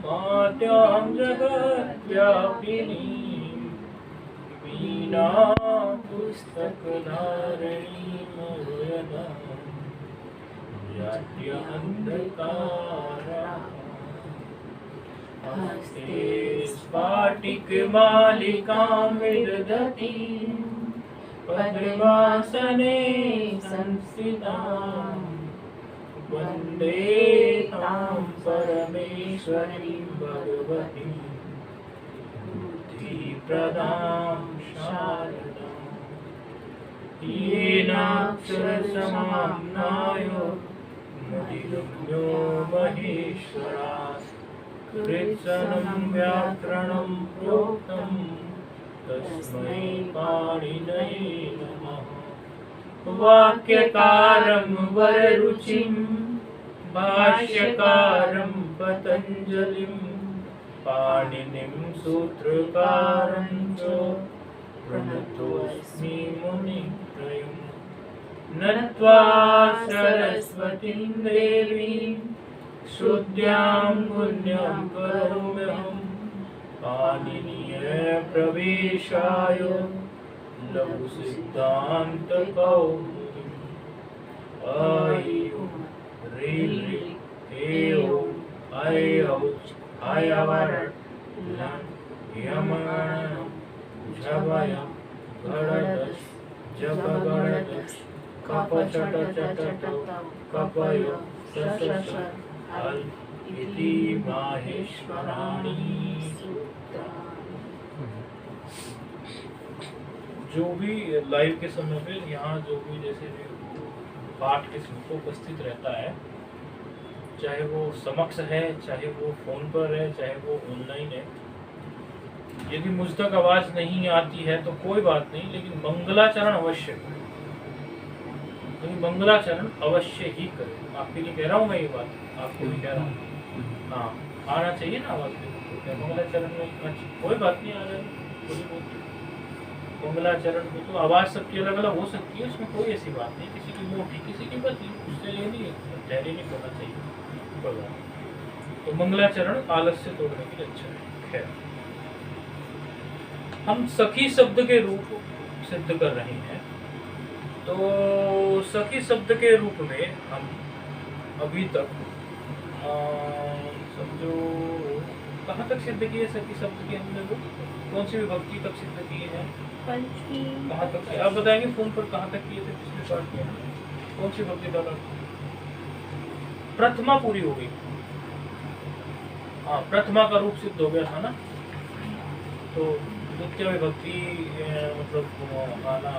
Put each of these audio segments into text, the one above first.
मात्यां जगद्व्यापिनी वीणा पुस्तकधारिणी मौयना जाड्य अंधकारा हस्ते स्फाटिकमालिकां विदधतीं पद्मासने संस्थितां वन्दे तां परमेश्वरीं भगवतीं बुद्धिप्रदां शारदां येनाक्षरसमाम्नायो मुदिगम्यो महेश्वरात् कृत्स्नं व्याकरणं प्रोक्तं तस्मै पाणिनये नमः वाक्यकारं वररुचिं भाष्यकारं पतञ्जलिं पाणिनिं सूत्रकारं च प्रणतोऽस्मि मुनित्रयम् नत्वा सरस्वतीं देवीं शुद्ध्यां पुण्यां करोम्यहं पाणिनीयप्रवेशाय लघुसिद्धान्तकौमुदीम् ऐ ह्रीं ऐ औ आयवर लं यमगणं झवयं गणदश जपगणदश कपचटचटटौ कपय सशश अल इति माहेश्वराणि जो भी लाइव के समय पे यहाँ जो भी जैसे पाठ के समय उपस्थित रहता है, चाहे वो समक्ष है, चाहे वो फोन पर है, चाहे वो ऑनलाइन है, यदि मुझ तक आवाज नहीं आती है तो कोई बात नहीं, लेकिन मंगलाचरण अवश्य करें। लेकिन मंगलाचरण अवश्य ही करें। आपके लिए कह रहा हूँ मैं ये बात, आपको भी कह रहा हूँ। हाँ, आना चाहिए ना आवाज में। मंगलाचरण में कोई बात नहीं, आ जाए मंगलाचरण में तो आवाज सबकी अलग अलग हो सकती है, उसमें कोई ऐसी बात नहीं। किसी की मोटी, किसी की पतली, उससे ये नहीं धैर्य नहीं करना चाहिए। तो मंगलाचरण आलस्य तोड़ने के लिए अच्छा है। खैर, हम सखी शब्द के रूप सिद्ध कर रहे हैं। तो सखी शब्द के रूप में हम अभी तक समझो कहाँ तक सिद्ध किए सखी शब्द के हमने लोग? कौन सी विभक्ति तक सिद्ध किए हैं? कहाँ तक? आप बताएंगे फोन पर कहाँ तक किए थे पिछले पाठ में? कौन सी विभक्ति तक? प्रथमा पूरी हो गई। हाँ, प्रथमा का रूप सिद्ध हो गया था ना। तो द्वितीय विभक्ति मतलब आना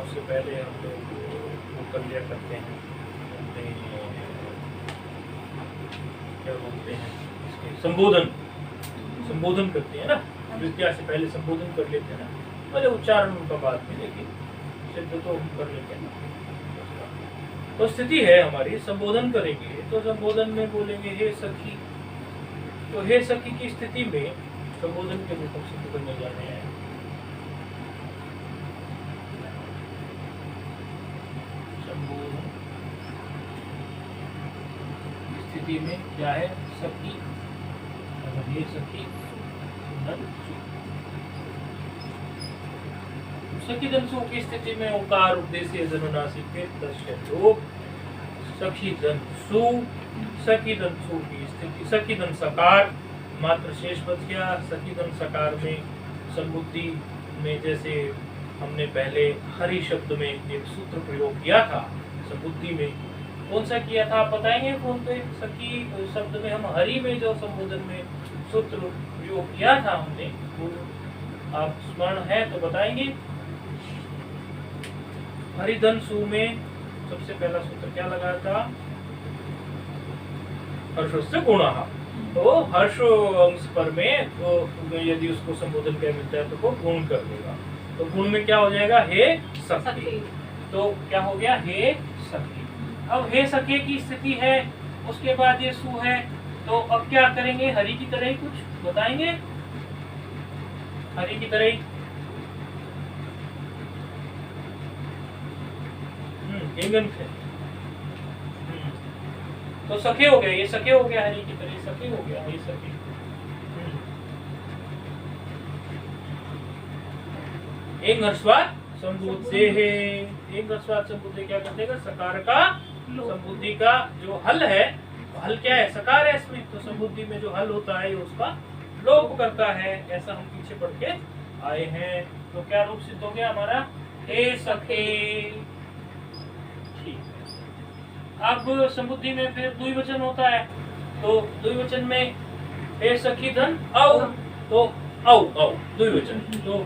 उससे पहले हम लोग वो कर लिया करते हैं, क्या बोलते हैं इसके, संबोधन करते हैं ना। द्वितीय से पहले संबोधन कर लेते हैं ना, पहले उच्चारण उनका बाद में, लेकिन सिद्ध तो हम कर लेते हैं। तो स्थिति है हमारी, संबोधन करेंगे तो संबोधन में बोलेंगे हे सखी। तो हे सखी की स्थिति में संबोधन के रूप में सिद्ध करने जा रहे हैं। संबोधन स्थिति में क्या है? सखी, हे सखी सखी धनसु की स्थिति में ओकार उद्देश्य जनुनासिक के दृश्य लोग सखी धनसु, सखी धनसु की स्थिति, सखी धन सकार मात्र शेष बच गया। सखी धन सकार में संबुद्धि में जैसे हमने पहले हरि शब्द में एक सूत्र प्रयोग किया था, संबुद्धि में कौन सा किया था आप बताएंगे फोन पे? सखी शब्द में हम हरि में जो संबोधन में सूत्र प्रयोग किया था हमने, वो आप स्मरण है तो बताएंगे। हरिधन सु में सबसे पहला सूत्र क्या लगा था? हर्षस्य गुणः। तो हर्ष अंश पर में तो यदि उसको संबोधन क्या मिलता है तो वो गुण कर देगा। तो गुण में क्या हो जाएगा? हे सखी। तो क्या हो गया? हे सखी। अब हे सखी की स्थिति है, उसके बाद ये सु है, तो अब क्या करेंगे? हरि की तरह ही कुछ बताएंगे, हरि की तरह ही तो सखे हो गए, ये सखे हो गया हरि की तरह सखी हो गया, ये सखी। एक हर्षवाद संबुद्धे है, एक हर्षवाद संबुद्धे क्या कर देगा, सकार का संबुद्धि का जो हल है, हल क्या है, सकार है इसमें, तो संबुद्धि में जो हल होता है उसका लोप करता है, ऐसा हम पीछे पढ़ के आए हैं। तो क्या रूप सिद्ध हो गया हमारा, हे सखे। ठीक है, अब संबुद्धि में फिर द्विवचन होता है, तो द्विवचन में हे सखी धन औ, तो औ औ द्विवचन, तो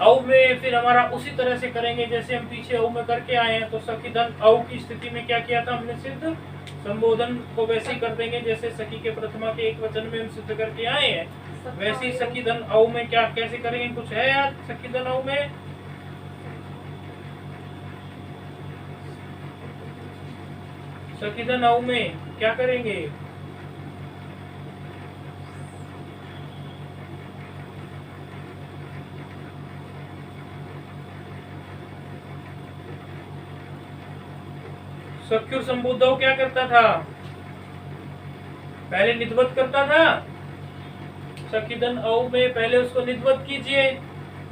औ में फिर हमारा उसी तरह से करेंगे जैसे हम पीछे औ में करके आए हैं। तो सखी धन औ की स्थिति में क्या किया था हमने, सिद्ध संबोधन को वैसे ही कर देंगे जैसे सखी के प्रथमा के एक वचन में हम सिद्ध करके आए हैं, वैसे ही सखी धन औ में क्या कैसे करेंगे, कुछ है यार सखी धन औ में? सखी धन औ में क्या करेंगे, सख्युर संबुद्धव क्या करता था, पहले निधवत करता था। सखीधन औ में पहले उसको निधवत कीजिए,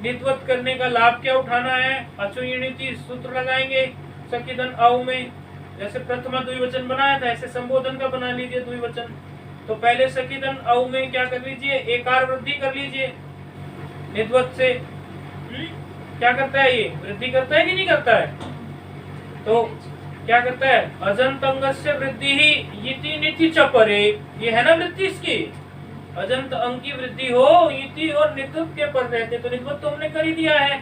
निधवत करने का लाभ क्या उठाना है, अचोयनिति सूत्र लगाएंगे सखीधन औ में। जैसे प्रथमा द्विवचन बनाया था ऐसे संबोधन का बना लीजिए द्विवचन। तो पहले सखीधन औ में क्या कर लीजिए, एकार वृद्धि कर लीजिए निधवत से। क्या करता है, ये वृद्धि करता है कि नहीं करता है, तो क्या करता है, अजंत अंगस्य वृद्धि ही इति निति च परे, ये है ना वृद्धि इसकी, अजंत अंग की वृद्धि हो इति और निधुत के पर रहते, तो निधुत तो हमने कर ही दिया है।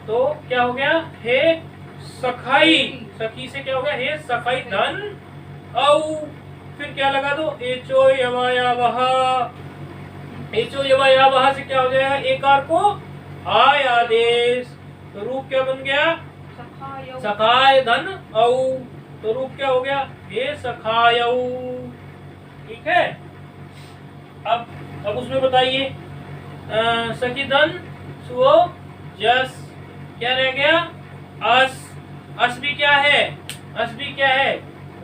तो क्या हो गया, हे सखाई, सखी से क्या हो गया, हे सखाई धन औ, फिर क्या लगा दो, एचो यवायावह, एचो यवायावह से क्या हो जाएगा, एकार को आय आदेश, तो रूप क्या बन गया, सखाय धन औ, तो रूप क्या हो गया, हे सखायौ। ठीक है, अब उसमें बताइए सखी धन सुओ जस, क्या रह गया, अस, अस भी क्या है, अस भी क्या है,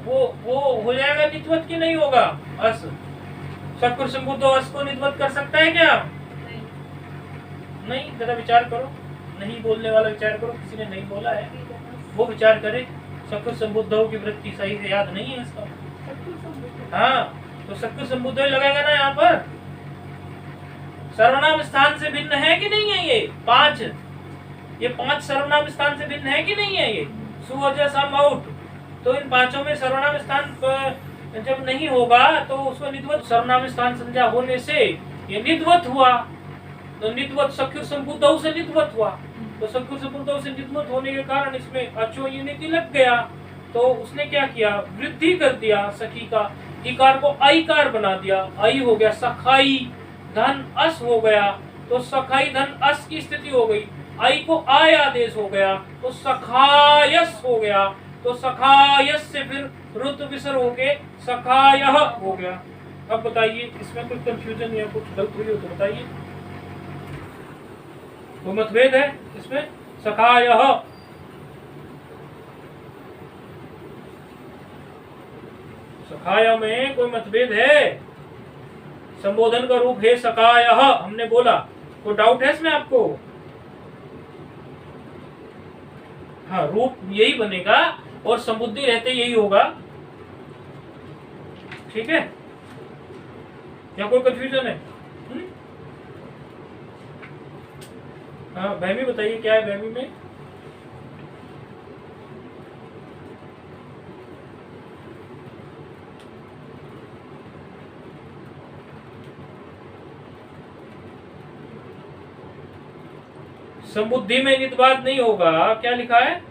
वो हो जाएगा निधवत की नहीं होगा, अस सकुर संबुद्ध अस को निधवत कर सकता है क्या, नहीं, जरा विचार करो, नहीं बोलने वाला विचार करो, किसी ने नहीं बोला है वो विचार करे। सकुर संबुद्धों की वृत्ति सही से याद नहीं है इसका, हाँ, तो सकुर संबुद्ध लगाएगा ना यहाँ पर, सर्वनाम स्थान से भिन्न है कि नहीं है, ये पांच सर्वनाम स्थान से भिन्न है कि नहीं है, ये सुवजह सम आउट, तो इन पांचों में सर्वनाम स्थान जब नहीं होगा तो उसको निधवत, सर्वनाम स्थान संज्ञा होने से ये निधवत हुआ, तो निधवत सख्युर संबुद्धौ से निधवत हुआ, तो सख्युर संबुद्धौ से निधवत होने के कारण इसमें अचोयनिति लग गया, तो उसने क्या किया, वृद्धि कर दिया सखी का, इकार को आईकार बना दिया, आई हो गया, सखाई धन अस हो गया, तो सखाई धन अस की स्थिति हो गई, आई को आय आदेश हो गया, तो सखायस हो गया, तो सखायस से फिर रुद्र विसर होके सखायः हो गया। अब बताइए इसमें कुछ कंफ्यूजन या कुछ गलत हुई हो तो बताइए, वो मतभेद है इसमें, सखायः, सखाय में कोई मतभेद है, संबोधन का रूप है सखायः हमने बोला, कोई डाउट है इसमें आपको, हाँ, रूप यही बनेगा और संबुद्धि रहते यही होगा, ठीक है, या कोई कंफ्यूजन है? हाँ, बहमी बताइए क्या है बहमी में, संबुद्धि में निधवाद नहीं होगा, क्या लिखा है,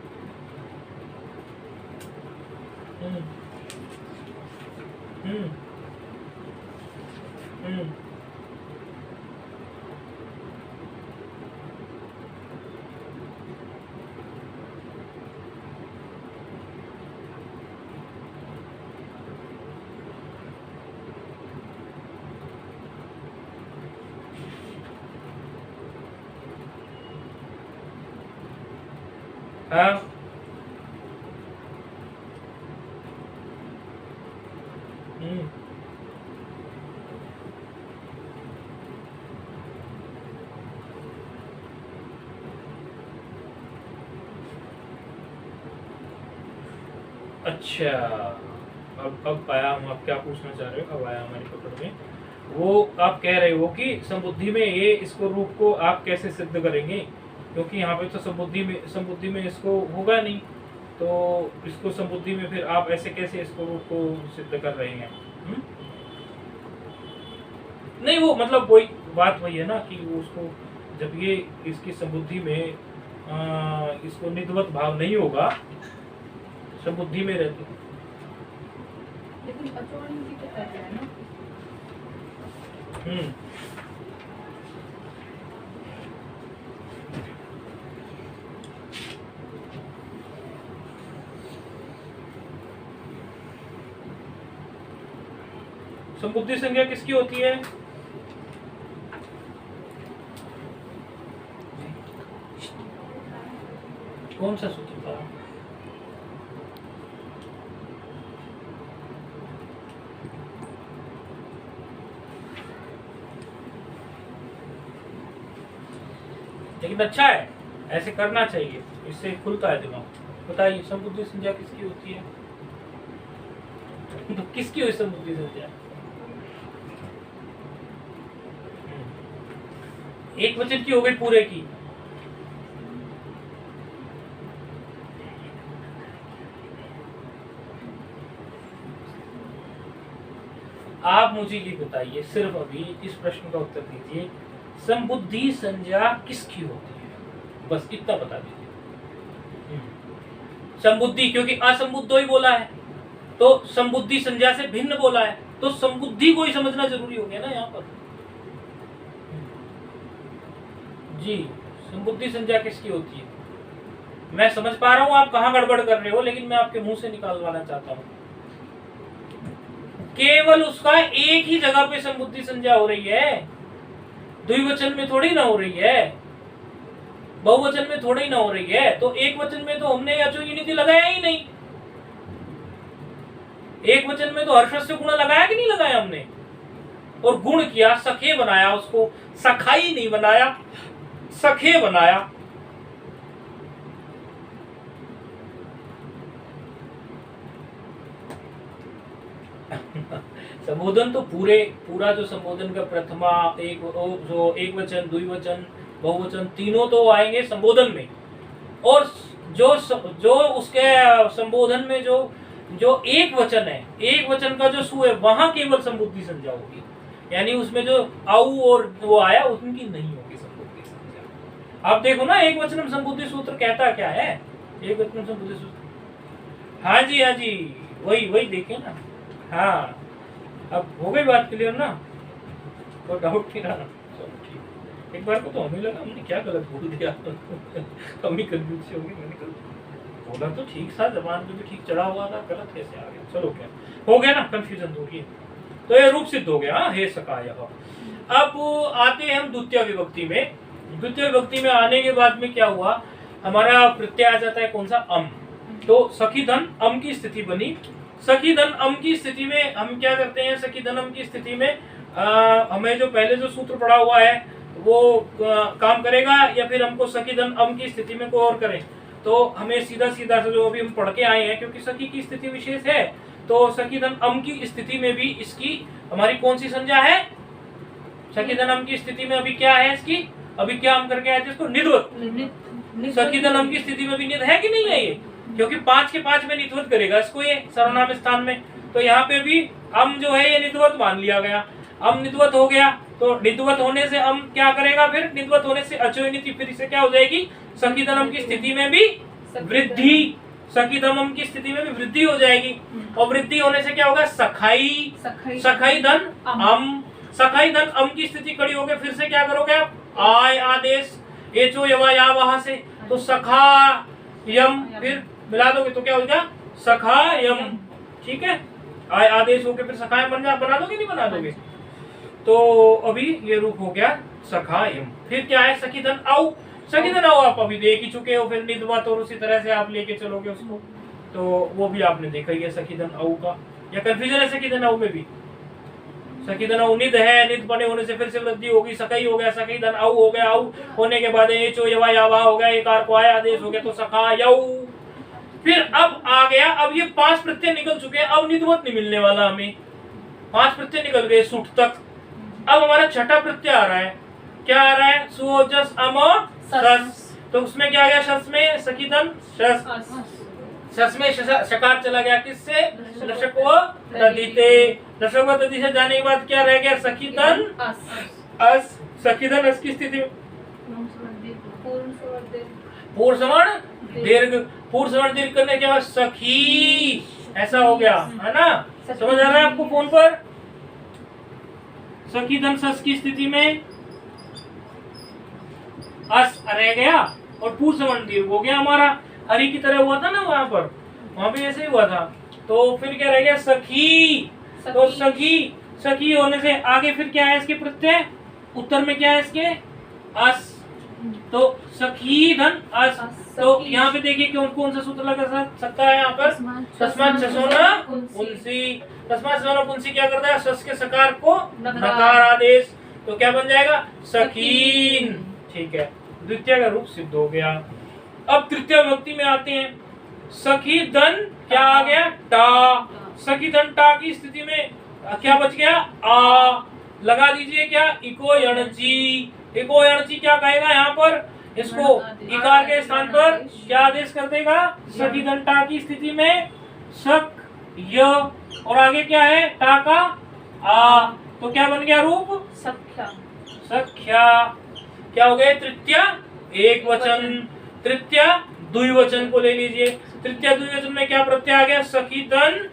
हाँ, अच्छा, अब आया हम, आप क्या पूछना चाह रहे हो, अब आया हमारी पकड़ में। वो आप कह रहे हो कि संबुद्धि में ये इसको रूप को आप कैसे सिद्ध करेंगे, क्योंकि यहाँ पे तो संबुद्धि में इसको होगा नहीं, तो इसको संबुद्धि में फिर आप ऐसे कैसे इसको रूप को सिद्ध कर रहे हैं? नहीं, वो मतलब वही बात वही है ना कि वो उसको जब ये इसकी संबुद्धि में इसको निधवत भाव नहीं होगा, संबुद्धि में रहती, लेकिन अचोड़न की तो कहते हैं ना। संबुद्धि संज्ञा किसकी होती है? कौन सा सूत्र था? लेकिन अच्छा है, ऐसे करना चाहिए, इससे खुलता है दिमाग। बताइए संबुद्धि संज्ञा किसकी होती है? तो किसकी हुई संबुद्धि संज्ञा? एक वचन की हो गई पूरे की। आप मुझे ये बताइए, सिर्फ अभी इस प्रश्न का उत्तर दीजिए, संबुद्धि संज्ञा किसकी होती है? बस इतना बता दीजिए। संबुद्धि, क्योंकि असंबुद्धो ही बोला है, तो संबुद्धि संज्ञा से भिन्न बोला है, तो संबुद्धि को ही समझना जरूरी हो गया ना यहाँ पर। जी, संबुद्धि संज्ञा किसकी होती है? मैं समझ पा रहा हूँ आप कहाँ गड़बड़ कर रहे हो, लेकिन मैं आपके मुंह से निकालवाना चाहता हूँ। केवल उसका एक ही जगह पे संबुद्धि संज्ञा हो रही है, द्विवचन में थोड़ी ना हो रही है, बहुवचन में थोड़ी ना हो रही है। तो एक वचन में तो हमने अचो यूनिटी लगाया ही नहीं, एक वचन में तो हर्षस्य गुण लगाया कि नहीं लगाया हमने, और गुण किया, सखे बनाया उसको, सखाई नहीं बनाया, सखे बनाया। संबोधन तो पूरा जो संबोधन का प्रथमा एक वचन, द्विवचन, बहुवचन तीनों तो आएंगे संबोधन में, और जो उसके संबोधन में जो एक वचन है, एक वचन का जो सु है, वहां केवल संबुद्धि संज्ञा होगी, यानी उसमें जो आउ और वो आया उनकी नहीं होगी संबुद्धि संज्ञा। आप देखो ना, एक वचन संबुद्धि सूत्र कहता क्या है? एक वचन संबुद्धि सूत्र, हाँ जी, वही देखे ना। हाँ, अब हो गई बात क्लियर ना, तो डाउट नहीं रहा। एक बार को तो हमें लगा हमने क्या गलत बोल दिया हम ही कंफ्यूज होगी। मैंने कल बोला तो ठीक था, जबान पे भी ठीक चढ़ा हुआ था, गलत कैसे आ गया? चलो क्या हो गया ना, कंफ्यूजन दूर की, तो ये रूप सिद्ध हो गया। हे सकाय। अब आते हैं हम द्वितीय विभक्ति में। द्वितीय विभक्ति में आने के बाद में क्या हुआ, हमारा प्रत्यय आ जाता है कौन सा? अम। तो सखी धन अम की स्थिति बनी। सखी धन अम की स्थिति में हम क्या करते हैं? सखी धन अम की स्थिति में हमें जो पहले जो सूत्र पड़ा हुआ है वो काम करेगा, या फिर हमको सखी धन अम की स्थिति में कोई और करें? तो हमें सीधा से जो अभी हम पढ़ के आए हैं, क्योंकि सखी की स्थिति विशेष है, तो सखी धन अम की स्थिति में भी इसकी हमारी कौन सी संज्ञा है? सखी धन अम की स्थिति में अभी क्या है इसकी? अभी क्या हम करके आए थे इसको? निधवत। सखी धन अम की स्थिति में भी निध है कि नहीं है ये? क्योंकि 5 के 5 में निधवत करेगा इसको ये सर्वनाम स्थान में, तो यहाँ पे भी अम जो है ये निधवत मान लिया गया। अम निधवत हो गया, तो निधवत होने से अम क्या करेगा? फिर निधवत होने से अचोयनिति, फिर इसे क्या हो जाएगी? सखी धन अम की स्थिति में भी वृद्धि, सखी धन अम की स्थिति में भी वृद्धि हो जाएगी, और वृद्धि होने से क्या होगा? सखाई धन अम। सखाई धन अम की स्थिति खड़ी हो गई, फिर से क्या करोगे आप? आय आदेश एचो यवा या वहां से, तो सखा यम, फिर मिला दोगे तो क्या हो गया? सखायम। ठीक है, आय आदेश होके फिर सखायम बना दोगे, नहीं बना दोगे? तो अभी ये रूप हो गया सखायम। फिर क्या है? सखी धन औ। सखी धन औ आप अभी देख ही चुके हो, फिर निधवत, और उसी तरह से आप लेके चलोगे उसको, तो वो भी आपने देखा ही है सखी धन औ का। या कंफ्यूजन है सखी धन औ में भी? सखी धन औ निध है, निध बने होने से फिर से वृद्धि होगी, सखई हो गया, सखी धन औ हो गया, औ होने के बाद एचो यवा यावा हो गया, एक आर को आया आदेश हो गया, तो सखायौ। फिर अब आ गया, अब ये 5 प्रत्यय निकल चुके हैं, अब निधवत नहीं मिलने वाला हमें, 5 प्रत्यय निकल गए सुठ तक। अब हमारा छठा प्रत्यय आ रहा है, क्या आ रहा है? सु जस अम सस। तो उसमें क्या आ गया? शस में सकीदन शस, शस में शकार चला गया, किससे? लशक व तदिते। लशक व तदि से जाने के बाद क्या रह गया? सकीदन अस। सकीदन अस की स्थिति में पूर्ण सवर्ण दीर्घ, पूर्ण सवर्ण दीर्घ करने के बाद सखी ऐसा हो गया, है ना? समझ आ रहा है आपको फोन पर? सखी धन सस की स्थिति में अस रह गया और पूर्ण सवर्ण दीर्घ हो गया हमारा। हरि की तरह हुआ था ना वहां पर, वहां पे ऐसे ही हुआ था। तो फिर क्या रह गया? सखी। तो सखी, सखी होने से आगे फिर क्या है इसके प्रत्यय? उत्तर में क्या है इसके? अस। तो सखी धन अस। तो यहाँ पे देखिए कौन कौन सा सूत्र लगा सकता है यहाँ पर? तस्मात् शसोना पुंसी। तस्मात् शसोना पुंसी क्या करता है? सस के सकार को नकार आदेश, तो क्या बन जाएगा? सखीन। ठीक है, द्वितीय का रूप सिद्ध हो गया। अब तृतीय विभक्ति में आते हैं। सखी धन क्या आ गया? टा। सखी धन टा की स्थिति में क्या बच गया? आ। लगा दीजिए क्या? इको यणची। इको यणची क्या कहेगा यहाँ पर? इसको इकार के स्थान पर क्या आदेश कर देगा? सखी धन टा की स्थिति में सक य, और आगे क्या है? टा का आ। तो क्या बन गया रूप? सख्या। सख्या। क्या हो गया? तृतीय एक वचन, तृतीय द्विवचन को ले लीजिए। तृतीय द्विवचन में क्या प्रत्यय आ गया? सखी धन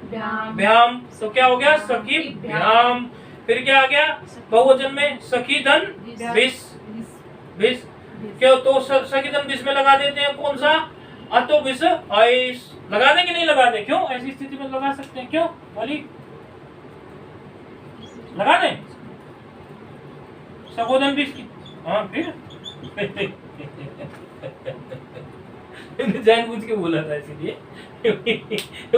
भ्याम। तो क्या हो गया? सखी भ्याम। फिर क्या आ गया? बहुवचन में सखी धन विष। विष क्यों? तो सखी धन विष में लगा देते हैं कौन सा? अतो विष आयुष। लगा दें कि नहीं लगा दें? क्यों? ऐसी स्थिति में लगा सकते हैं, क्यों बोली? लगा दें सगोदन विष की। हाँ फिर जानबूझ के बोला था इसीलिए।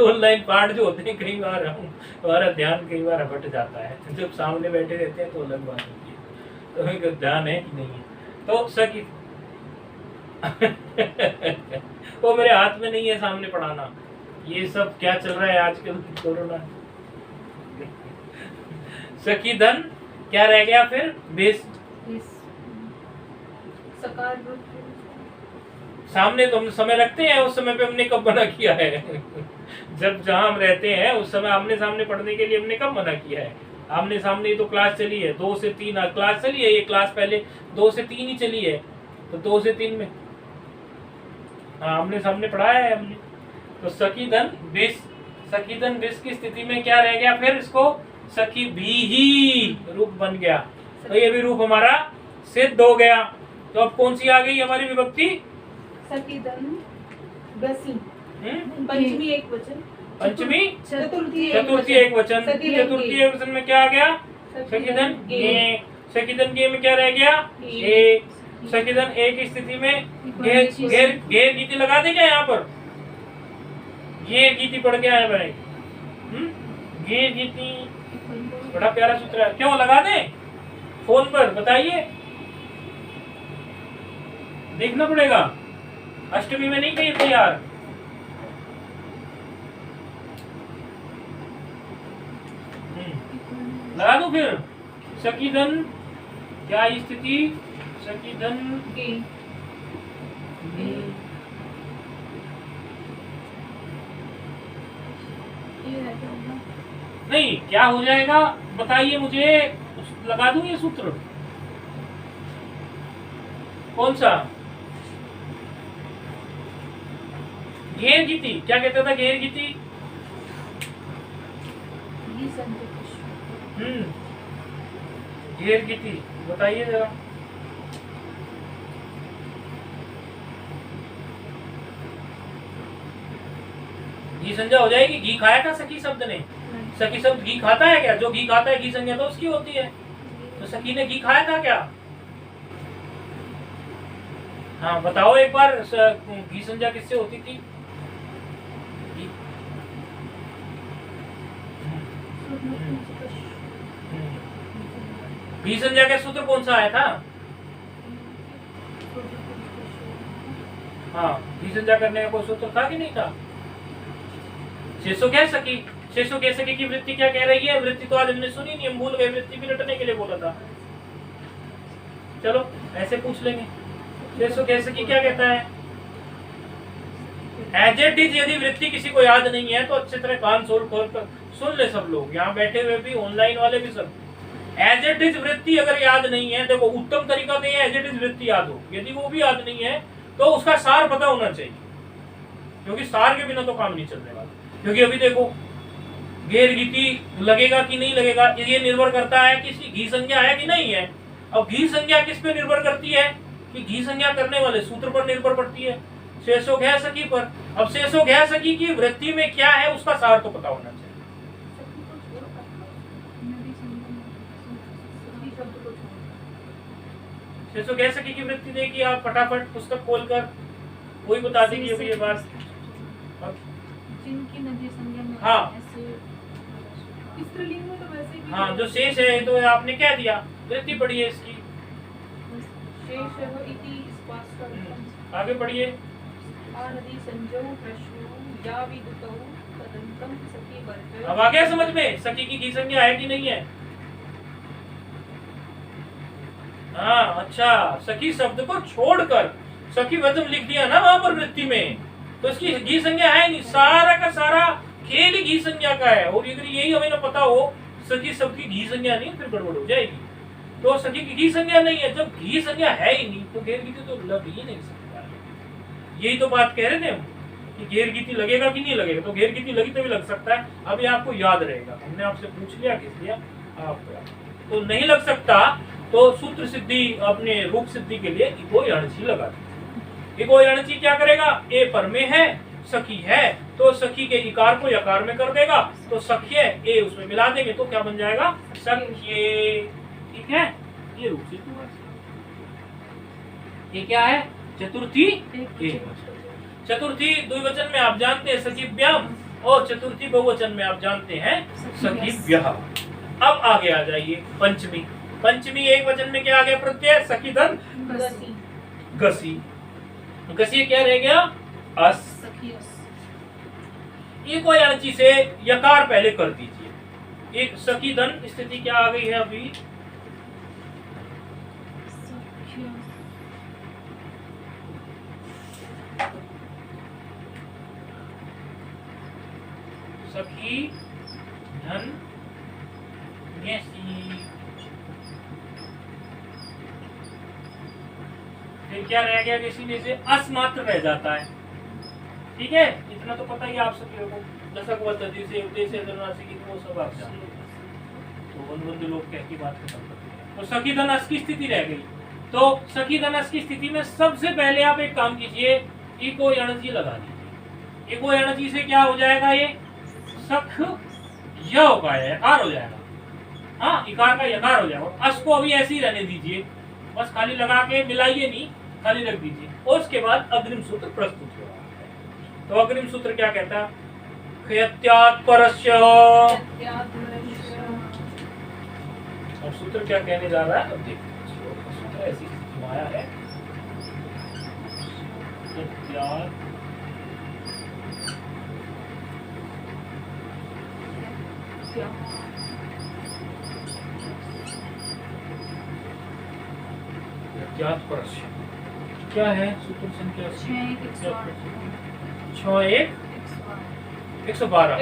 ऑनलाइन पाठ जो होते हैं कई बार हमारा ध्यान कई बार हट जाता है, जब सामने बैठे रहते हैं तो अलग बात होती है, तो ध्यान है कि नहीं है। तो सकी वो मेरे हाथ में नहीं है सामने पढ़ाना। ये सब क्या चल रहा है आजकल कोरोना। सखी धन क्या रह गया फिर? बेस्ट। सकार सामने तो हम समय रखते हैं, उस समय पे हमने कब मना किया है? जब जहां हम रहते हैं उस समय आमने सामने पढ़ने के लिए हमने कब मना किया है? आमने सामने ही तो क्लास चली है, 2 से 3 क्लास चली है। ये क्लास पहले 2 से 3 ही चली है, तो 2 से 3 में आमने सामने पढ़ाया है हमने। तो सखी धन विष, सखी धन विष की स्थिति में क्या रह गया फिर? इसको सखी भी ही रूप बन गया। तो ये भी रूप हमारा सिद्ध हो गया। तो अब कौन सी आ गई हमारी विभक्ति? सखी धन बसी। पंचमी एक वचन, पंचमी चतुर्थी एक वचन। चतुर्थी एक वचन में क्या आ गया? सखी धन गे। सखी धन गे में क्या रह गया? ए। सखी धन ए की स्थिति में घेर घेर घेर गीति लगा दे क्या यहाँ पर? घेर गीति पड़ गया है भाई। घेर गीति बड़ा प्यारा सूत्र है, क्यों लगा दे? फोन पर बताइए, देखना पड़ेगा। अष्टमी में नहीं कही थे यार। लगा दो फिर। सखी धन क्या स्थिति? सखी धन नहीं, क्या हो जाएगा बताइए मुझे। लगा दूं ये सूत्र? कौन सा? घेर गीति क्या कहता था? घेर गीति घेर गीति बताइए जरा। घी संज्ञा हो जाएगी। घी खाया था सखी शब्द ने? सखी शब्द घी खाता है क्या? जो घी खाता है घी संज्ञा तो उसकी होती है। तो सखी ने घी खाया था क्या? हाँ बताओ एक बार, घी संज्ञा किससे होती थी? घी संज्ञा का सूत्र कौन सा आया था? हाँ, घी संज्ञा करने का कोई सूत्र था कि नहीं था? शेषो कह सकी, शेषो कह सकी की वृत्ति क्या कह रही है? वृत्ति तो आज हमने सुनी नहीं, हम भूल गए, वृत्ति भी रटने के लिए बोला था। चलो ऐसे पूछ लेंगे, शेषो कह सकी क्या कहता है? एज इट इज यदि वृत्ति किसी को याद नहीं है तो अच्छी तरह कान खोल कर सुन ले सब लोग, यहाँ बैठे हुए भी, ऑनलाइन वाले भी सब। एज इट इज वृत्ति अगर याद नहीं है, देखो उत्तम तरीका तो ये एज इट इज वृत्ति याद हो, यदि वो भी याद नहीं है तो उसका सार पता होना चाहिए, क्योंकि सार के बिना तो काम नहीं चलने वाला। क्योंकि अभी देखो घेर गीति लगेगा कि नहीं लगेगा, ये निर्भर करता है कि इसकी घी संज्ञा है कि नहीं है। अब घी संज्ञा किस पे निर्भर करती है? कि घी संज्ञा करने वाले सूत्र पर निर्भर पड़ती है, शेषो घय सखी पर। अब शेषो घय सखी की वृत्ति में क्या है उसका सार तो पता होना चाहिए। शेषो घय सखी की वृत्ति देखिए आप फटाफट पुस्तक खोलकर, वही बता देंगे अभी ये बात। जिनकी नदी संज्ञा में हाँ। स्त्रीलिंग में तो वैसे भी हाँ, जो शेष है तो आपने क्या दिया, वृत्ति पढ़ी है इसकी, शेष है वो इति स्पष्ट। आगे पढ़िए। नदी संजौ प्रश्नो या विदुतौ तदंतम सखी वर्तते। अब आ गया समझ में, सखी की घी संज्ञा है कि नहीं है? हाँ अच्छा, सखी शब्द को छोड़कर सखी वचन लिख दिया ना वहां पर वृत्ति में, तो इसकी घी संज्ञा है नहीं, सारा का सारा खेल ही घी संज्ञा का है। और अगर यही हमें ना पता हो सखी शब्द की घी संज्ञा नहीं, फिर गड़बड़ हो जाएगी। तो सखी की घी संज्ञा नहीं है, जब घी संज्ञा है ही नहीं तो घेर गीति तो लग ही नहीं सकता। यही तो बात कह रहे थे हम कि घेर गीति लगेगा कि नहीं लगेगा, तो घेर गीति लगी तभी लग सकता है। अब ये आपको याद रहेगा, हमने आपसे पूछ लिया किस लिया आपको, तो नहीं लग सकता तो सूत्र सिद्धि अपने रूप सिद्धि के लिए इको यणची लगा दी। इको यणची क्या करेगा? ए पर में है, सखी है तो सखी के इकार को यकार में कर देगा, तो सख्य ए उसमें मिला देंगे तो क्या बन जाएगा? सख्य। ठीक है, ये रूप सिद्धि हुआ। ये क्या है? चतुर्थी एकवचन। चतुर्थी द्विवचन में आप जानते हैं सखीभ्याम, और चतुर्थी बहुवचन में आप जानते हैं सखीभ्यः। अब आगे आ जाइए पंचमी। पंचमी एक वचन में क्या आ गया प्रत्यय? सखीधन गसी। गसी क्या रह गया? अस। ये कोई अणची से यकार पहले कर दीजिए। एक सखीधन स्थिति क्या आ गई है अभी? सखी धन फिर क्या रह गया? किसी में से अस मात्र रह जाता है। ठीक है, इतना तो पता ही आप सभी को। दशक वतति से उद्देश्य धनुराशि की वो सब आप जानते हैं। तो वनवंद लोग कह की बात खत्म करते हैं। तो सखी धन अस की स्थिति रह गई। तो सखी धन अस की स्थिति में सबसे पहले आप एक काम कीजिए, इको यणजी लगा दीजिए। इको यणजी से क्या हो जाएगा? ये सख य हो पाएगा, यकार हो जाएगा। हाँ, इकार का यकार हो जाएगा। अस को अभी ऐसे ही रहने दीजिए, बस खाली लगा के मिलाइए नहीं, खाली रख दीजिए। और उसके बाद अग्रिम सूत्र प्रस्तुत हो रहा है। तो अग्रिम सूत्र क्या कहता है? खयत्यात् परस्य। अब सूत्र क्या कहने जा रहा है? अब देखिए, सूत्र ऐसी माया है। खयत्यात् परस्य क्या है? सूत्र संख्या 6 112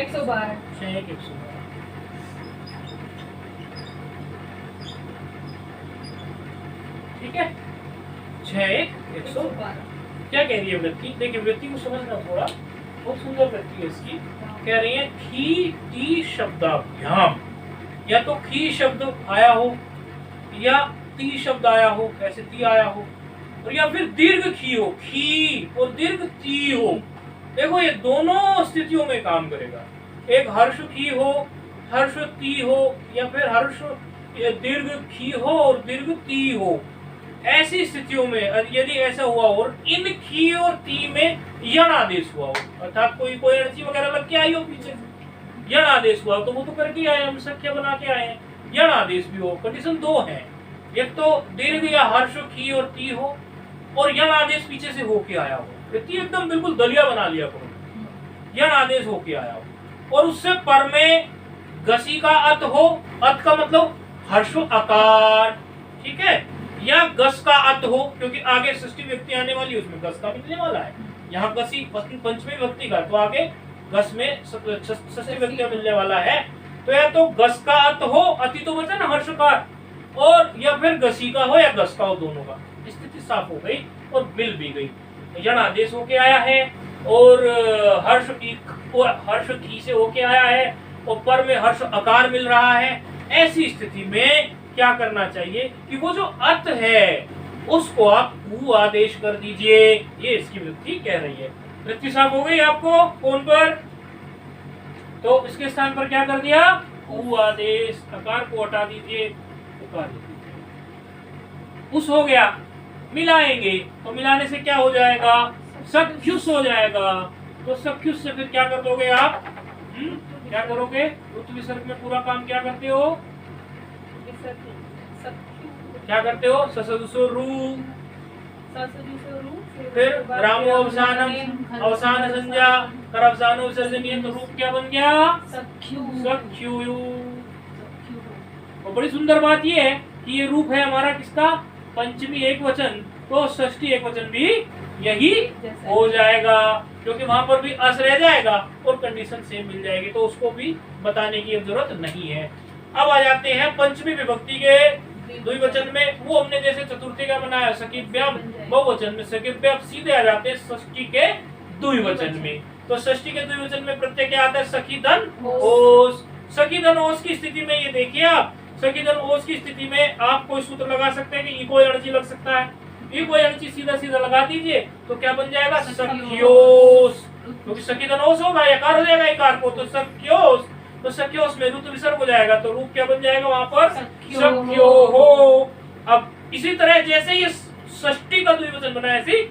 ठीक है। 6 112 क्या कह रही है वृत्ति? देखिए वृत्ति को समझना थोड़ा, बहुत सुंदर वृत्ति है इसकी। कह रही है खी टी शब्दाभ्याम, या तो खी शब्द आया हो या ती शब्द आया हो, ऐसे ती आया हो, और या फिर दीर्घ खी हो, खी और दीर्घ ती हो। देखो ये दोनों स्थितियों में काम करेगा। एक हर्ष खी हो, हर्ष ती हो, या फिर हर्ष दीर्घ खी हो और दीर्घ ती हो। ऐसी स्थितियों में यदि ऐसा हुआ और इन खी और ती में यण आदेश हुआ हो, अर्थात कोई अड़ची वगैरह लग के आई हो पीछे, यण आदेश हुआ तो वो तो करके आए, हम सख्य बना के आए हैं। यण आदेश भी हो, कंडीशन दो है, एक तो दीर्घ या हर्ष खी और ती हो, और यण आदेश पीछे से होके आया हो। वृत्ति एकदम बिल्कुल दलिया बना लिया करो, यण आदेश होके आया हो। और उससे पर में गसी का अत हो, अत का मतलब हर्ष आकार, ठीक है, या गस का अत हो, क्योंकि आगे षष्ठी व्यक्ति आने वाली है, उसमें गस का मिलने वाला है। यहाँ गसी पंचमी व्यक्ति का, तो आगे गस में षष्ठी व्यक्ति मिलने वाला है। तो या तो गस का अत हो, अति तो बचा ना हर्षकार, और या फिर गसी का हो या गस का हो, दोनों का स्थिति साफ हो गई और मिल भी गई। यण आदेश होके आया है और हर्ष की से होके आया है और पर में हर्ष आकार मिल रहा है। ऐसी स्थिति में क्या करना चाहिए कि वो जो अत है उसको आप उ आदेश कर दीजिए। ये इसकी वृत्ति कह रही है। वृत्ति साफ हो गई आपको फोन पर? तो इसके स्थान पर क्या कर दिया? उ आदेश, आकार को हटा दीजिए, उकार दीजिए। उस हो गया। मिलाएंगे तो मिलाने से क्या हो जाएगा? सख्युस हो जाएगा। तो सख्युस से फिर क्या कर दोगे आप? क्या करोगे? ऋतु विसर्ग में पूरा काम क्या करते हो? क्या करते हो? ससुसु रू, फिर रामो अवसानम, अवसान संज्ञा, कर अवसानो विसर्जनीय, तो रूप क्या बन गया? सख्यु। और बड़ी सुंदर बात ये है कि ये रूप है हमारा किसका? पंचमी एक वचन, तो षष्ठी एक वचन भी यही हो जाएगा, क्योंकि वहां पर भी अस रह जाएगा और कंडीशन सेम मिल जाएगी, तो उसको भी बताने की जरूरत नहीं है। अब आ जाते हैं पंचमी विभक्ति के द्विवचन में। वो हमने जैसे चतुर्थी का बनाया सखीभ्याम बहुवचन में, सखीभ्याम सीधे आ जाते हैं षष्ठी के द्विवचन में। तो षष्ठी के द्विवचन में प्रत्यय क्या आता है? सखीधन ओस। सखीधन ओस की स्थिति में ये देखिए आप, सखीधन ओस की स्थिति में आप कोई सूत्र लगा सकते हैं कि इको एनर्जी लग सकता है। इको एनर्जी सीधा सीधा लगा दीजिए तो क्या बन जाएगा? सख्योस। क्योंकि सखीधन ओस होगा, यकार हो जाएगा इकार को, तो सख्योस। तो सख्योस में ऋतु विसर्ग हो जाएगा, तो रूप क्या बन जाएगा वहां पर? सख्यो हो। अब इसी तरह जैसे ये षष्ठी का द्विवचन बना, ऐसे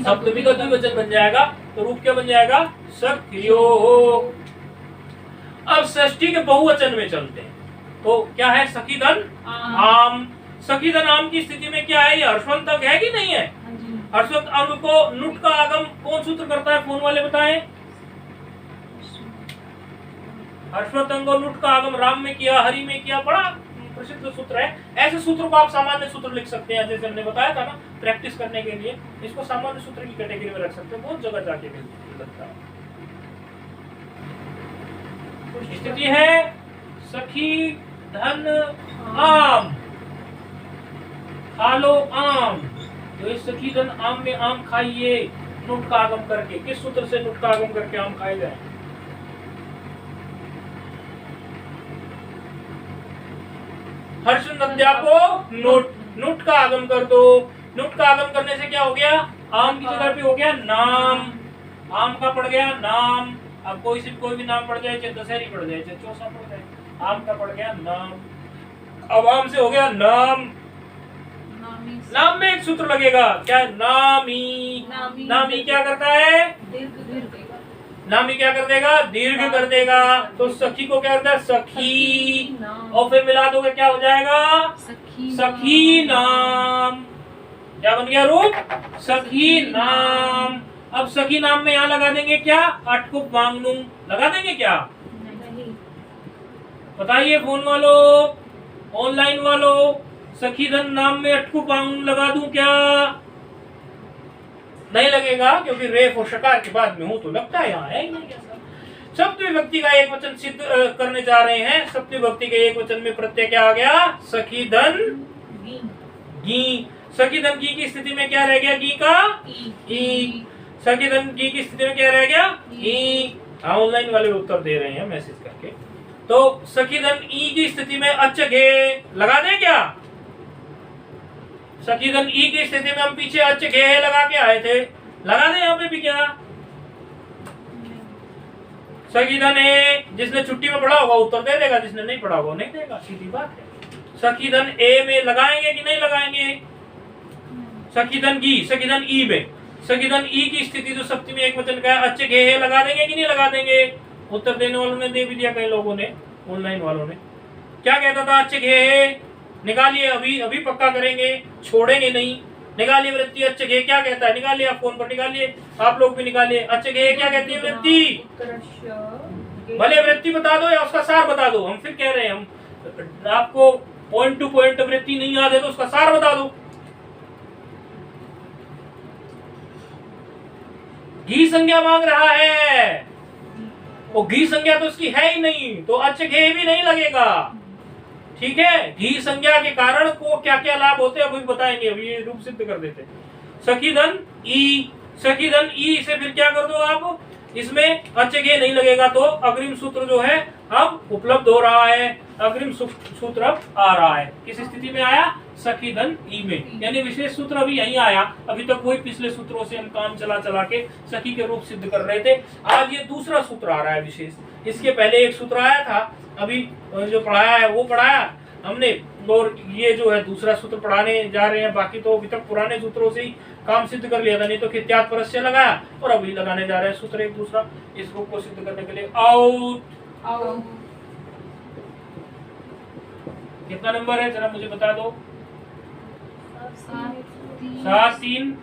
सप्तमी का द्विवचन बन जाएगा, तो रूप क्या बन जाएगा? सख्यो हो। अब षष्ठी के बहुवचन में चलते हैं, तो क्या है? सखीधन आम। सखीधन आम की स्थिति में क्या है? ये हर्षवंत अंग है कि नहीं है? हर्षवंत अंग को नुट का आगम कौन सूत्र करता है? फोन वाले बताएं। हर्षवंत अंग और नुट का आगम राम में किया, हरि में किया, बड़ा प्रसिद्ध सूत्र है। ऐसे सूत्र को आप सामान्य सूत्र लिख सकते हैं, जैसे हमने बताया था ना, प्रैक्टिस करने के लिए इसको सामान्य सूत्र की कैटेगरी में रख सकते हैं, बहुत जगह जाके मिल सकता है। स्थिति है सखी धन आम, खा लो आम। तो इस सखी धन आम में आम खाइए, नुट का आगम करके। किस सूत्र से नुट का आगम करके आम खाए जाए? हर्ष नद्यापो नुट, नुट का आगम कर दो। नुट का आगम करने से क्या हो गया? आम की जगह पे हो गया नाम, आम का पड़ गया नाम। अब कोई भी नाम पड़ जाए, चाहे दशहरी पड़ जाए, चाहे चौसा पड़ जाए, आम का पड़ गया नाम। अब आम से हो गया नाम। नाम में एक सूत्र लगेगा, क्या है? नामी। नामी क्या करता है? नामी क्या कर देगा? दीर्घ कर देगा। तो सखी को क्या करता है? सखी। और फिर मिला दोगे क्या हो जाएगा? सखी नाम। क्या बन गया रूप? सखी नाम। अब सखी नाम में यहाँ लगा देंगे क्या? अटकुप वांगनू लगा देंगे क्या? बताइए फोन वालों, ऑनलाइन वालों, सखी धन नाम में अटकुप वांगनू लगा दूं क्या? नहीं लगेगा, क्योंकि रेफ और शकार के बाद में हूं तो लगता है यहाँ है। सप्तमी विभक्ति का एक वचन सिद्ध करने जा रहे हैं। सप्तमी विभक्ति के एक वचन में प्रत्यय क्या आ गया? सखी धन गी। सखी धन गी की स्थिति में क्या रह गया? गी का ई। सखी धन गी की स्थिति में क्या रह गया? ई। ऑनलाइन वाले उत्तर दे रहे हैं मैसेज करके। तो सखी धन ई की स्थिति में अच्छ घे लगा दें क्या? सखी धन ई की स्थिति में हम पीछे अच्छ घे लगा के आए थे, लगा दें यहाँ पे भी क्या? सखी धन ए, जिसने छुट्टी में पढ़ा होगा उत्तर दे देगा, जिसने नहीं पढ़ा होगा नहीं देगा, सीधी बात है। सखी धन ए में लगाएंगे कि नहीं लगाएंगे? सखी धन गी, सखी धन ई में, सखी धन ई की स्थिति जो सप्तमी एक वचन का है, अच्छे घे लगा देंगे कि नहीं लगा देंगे? उत्तर देने वालों ने दे भी दिया, कई लोगों ने, ऑनलाइन वालों ने। क्या कहता था? अच्छे घे निकालिए, अभी पक्का करेंगे, छोड़ेंगे नहीं। निकालिए वृत्ति अच्छे घे क्या कहता है? निकालिए, आप फोन पर निकालिए, आप लोग भी निकालिए। अच्छे घे क्या कहती है वृत्ति? भले वृत्ति बता दो या उसका सार बता दो, हम फिर कह रहे हैं, हम आपको पॉइंट टू पॉइंट वृत्ति नहीं याद है तो उसका सार बता दो। घी संज्ञा मांग रहा है, वो घी संज्ञा तो उसकी है ही नहीं, तो अच घे भी नहीं लगेगा। ठीक है, घी संज्ञा के कारण को क्या क्या लाभ होते हैं अभी बताएंगे, अभी ये रूप सिद्ध कर देते। सखीधन ई, सखीधन ई से फिर क्या कर दो आप, इसमें अच घे नहीं लगेगा, तो अग्रिम सूत्र जो है अब उपलब्ध हो रहा है, अग्रिम सूत्र अब आ रहा है। किस स्थिति में आया, सखीधन ई में, यानी विशेष सूत्र अभी यही आया। अभी तक वही पिछले सूत्रों से हम काम चला चला के सखी के रूप सिद्ध कर रहे थे, आज ये दूसरा सूत्र आ रहा है विशेष। इसके पहले एक सूत्र आया था, अभी जो पढ़ाया है वो पढ़ाया हमने, और ये जो है दूसरा सूत्र पढ़ाने जा रहे हैं। बाकी तो अभी तक पुराने सूत्रों से ही काम सिद्ध कर लिया था, नहीं तो खित्यात परस्य लगाया और अभी लगाने जा रहे हैं सूत्र एक दूसरा, इस रूप को सिद्ध करने के लिए। आउट कितना नंबर है जरा मुझे बता दो। 7 3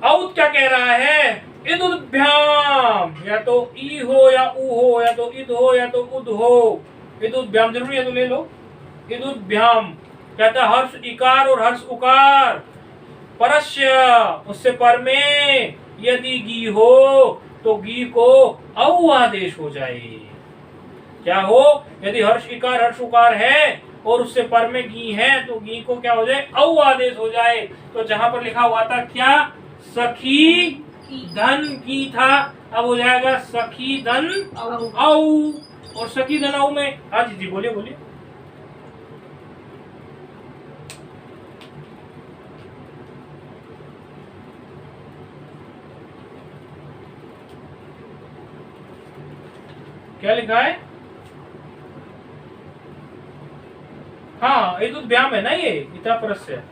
आउट क्या कह रहा है, इदुभ्याम, या तो ई हो या उ हो, या तो इद हो या तो उद हो, इदुभ्याम जरूरी है तो ले लो। इदुभ्याम कहता है हर्ष इकार और हर्ष उकार, परस्य उससे पर में यदि गी हो तो गी को औ आदेश हो जाए। क्या हो, यदि हर्ष इकार हर्ष उकार है और उससे पर में गी है तो गी को क्या हो जाए, औ आदेश हो जाए। तो जहां पर लिखा हुआ था क्या, सखी धन की था, अब हो जाएगा सखी धन औ, और सखी धन औ में, हाँ जी बोलिए बोलिए। क्या लिखा है, हाँ इदुभ्याम है ना, ये इता परस्य,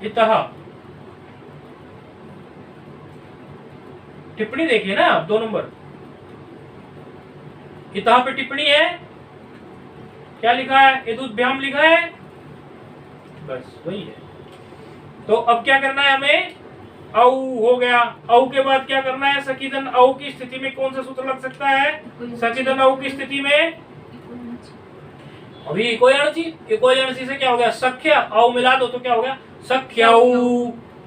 इतः टिप्पणी देखिए ना आप, 2 नंबर इतः पे टिप्पणी है, क्या लिखा है, इदुभ्याम लिखा है, बस वही है। तो अब क्या करना है हमें, औ हो गया, औ के बाद क्या करना है, सखीधन औ की स्थिति में कौन सा सूत्र लग सकता है, सखीधन औ की स्थिति में अभी इकोयणसी से क्या हो गया, सख्य औ मिला दो तो क्या हो गया, सख्यौ,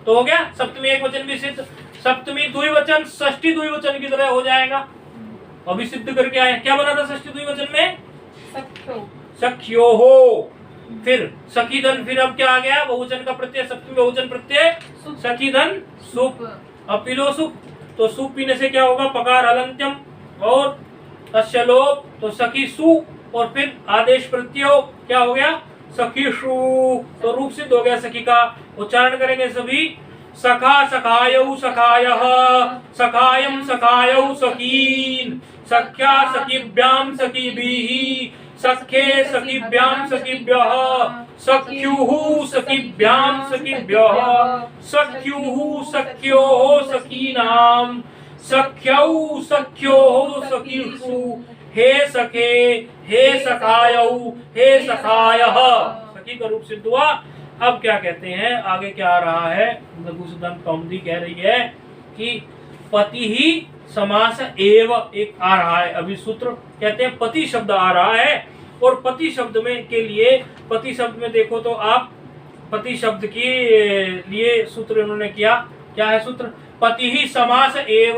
तो हो गया सप्तमी एक वचन भी सिद्ध, सप्तमी द्विवचन षष्ठी द्विवचन की तरह हो जाएगा। अभी सिद्ध करके आए, क्या बना था षष्ठी द्विवचन में, सख्यो हो, फिर सखीधन, फिर अब क्या आ गया, बहुवचन का प्रत्यय, सप्तमी बहुवचन प्रत्यय, सखीधन सुप, अब पिलो सुप, तो सुप पीने से क्या होगा, पकार हलंत्यम, और तस्य लोप, तो सखी सु, और फिर आदेश प्रत्यय क्या हो गया, सखीषु, तो रूप सिद्ध हो गया सखी का। उच्चारण करेंगे सभी, सखा सखायौ सखायः, सखायं सखायौ सखीन, सख्या सखीभ्याम सखीभिः, सख्ये सखीभ्याम सखीभ्यः, सख्युः सखीभ्याम सखीभ्यः, सख्युः सख्योः सखीनां, सख्यौ सख्योः सखीषु, हे सखे हे सखायौ हे सखायः, सखी का रूप सिद्ध हुआ। अब क्या कहते हैं, आगे क्या आ रहा है, लघु सिद्धांत कौमुदी कह रही है कि पति ही समास एव एक आ रहा है, अभी सूत्र कहते हैं पति शब्द आ रहा है, और पति शब्द में के लिए, पति शब्द में देखो तो आप पति शब्द के लिए सूत्र इन्होंने किया, क्या है सूत्र, पति ही समास एव,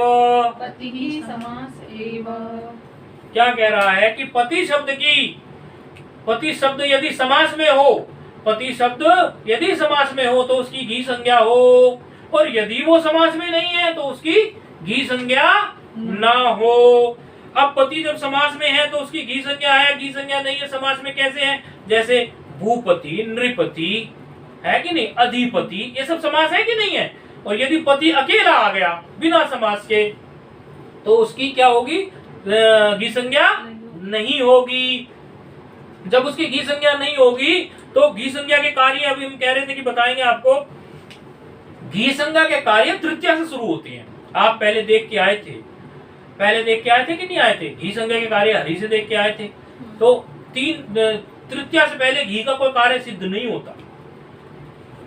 पति ही समास एव, क्या कह रहा है कि पति शब्द यदि समास में हो, पति शब्द यदि समास में हो तो उसकी घी संज्ञा हो, और यदि वो समास में नहीं है तो उसकी घी संज्ञा ना हो। अब पति जब समास में है तो उसकी घी संज्ञा है, घी संज्ञा नहीं है समास में कैसे है, जैसे भूपति, नृपति है कि नहीं, अधिपति, ये सब समास है कि नहीं है। और यदि पति अकेला आ गया बिना समास के तो उसकी क्या होगी, घी संज्ञा नहीं होगी। जब उसकी घी संज्ञा नहीं होगी तो घी संज्ञा के कार्य, अभी हम कह रहे थे कि बताएंगे आपको, घी संज्ञा के कार्य तृतीया से शुरू होते हैं। आप पहले देख के आए थे कि नहीं आए थे, घी संज्ञा के कार्य हरि से देख के आए थे। तो तृतीया से पहले घी का कोई कार्य सिद्ध नहीं होता।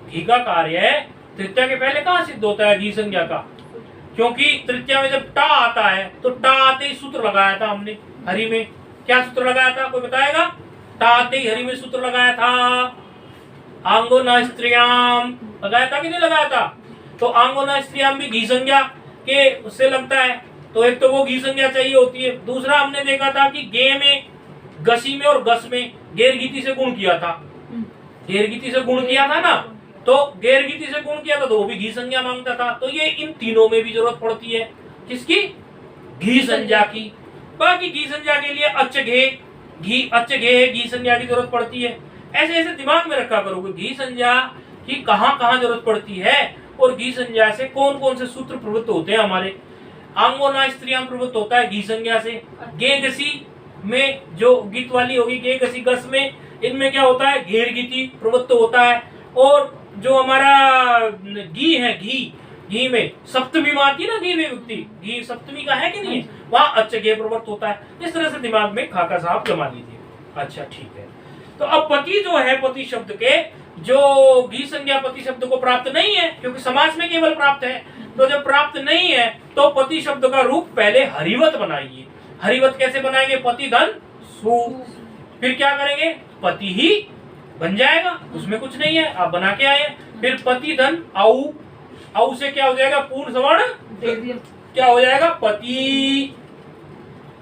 घी का कार्य तृतीया के पहले कहाँ सिद्ध होता है घी संज्ञा का? क्योंकि तृतीया में जब टा आता है तो टा आते ही सूत्र लगाया था हमने हरि में। क्या सूत्र लगाया था, कोई बताएगा? टा आते ही हरि में सूत्र लगाया था, आंगो न स्त्रियाम लगाया था कि नहीं लगाया था? तो आंगो न स्त्रियाम भी घी संज्ञा के उससे लगता है, तो एक तो वो घी संज्ञा चाहिए होती है। दूसरा हमने देखा था कि गे में, गसी में और गस में गैरगीति से गुण किया था, गैरगीति से गुण किया था ना, तो गैरगीति से गुण किया था तो वो भी घी संज्ञा मांगता था। तो ये इन तीनों में भी जरूरत पड़ती है, किसकी? घी संज्ञा की। बाकी घी संज्ञा के लिए अच घे, घी अच घे घी संज्ञा की जरूरत पड़ती है। ऐसे ऐसे दिमाग में रखा करोगे घी संज्ञा की कहाँ कहाँ जरूरत पड़ती है और घी संज्ञा से कौन कौन से सूत्र प्रवृत्त होते हैं हमारे। आंगो न स्त्रियां प्रवृत्त होता है घी संज्ञा से। गे गसी में जो गीत वाली होगी, गे गसी गस में, इनमें क्या होता है? घेर गीति प्रवृत्त होता है। और जो हमारा घी है, घी में सप्तमी में आती है ना, घी में विभक्ति, घी सप्तमी का है कि नहीं है, वहां अच्छे घे प्रवृत्त होता है। इस तरह से दिमाग में खाका साहब जमा लीजिए। अच्छा ठीक है, तो अब पति जो है, पति शब्द के जो घी संज्ञा पति शब्द को प्राप्त नहीं है, क्योंकि समास में केवल प्राप्त है, तो जब प्राप्त नहीं है तो पति शब्द का रूप पहले हरिवत बनाइए। हरिवत कैसे बनाएंगे? पति धन सु, फिर क्या करेंगे? पति ही बन जाएगा, उसमें कुछ नहीं है, आप बना के आए। फिर पति धन औ, औ से क्या हो जाएगा? पूर्ण सवर्ण क्या हो जाएगा? पति।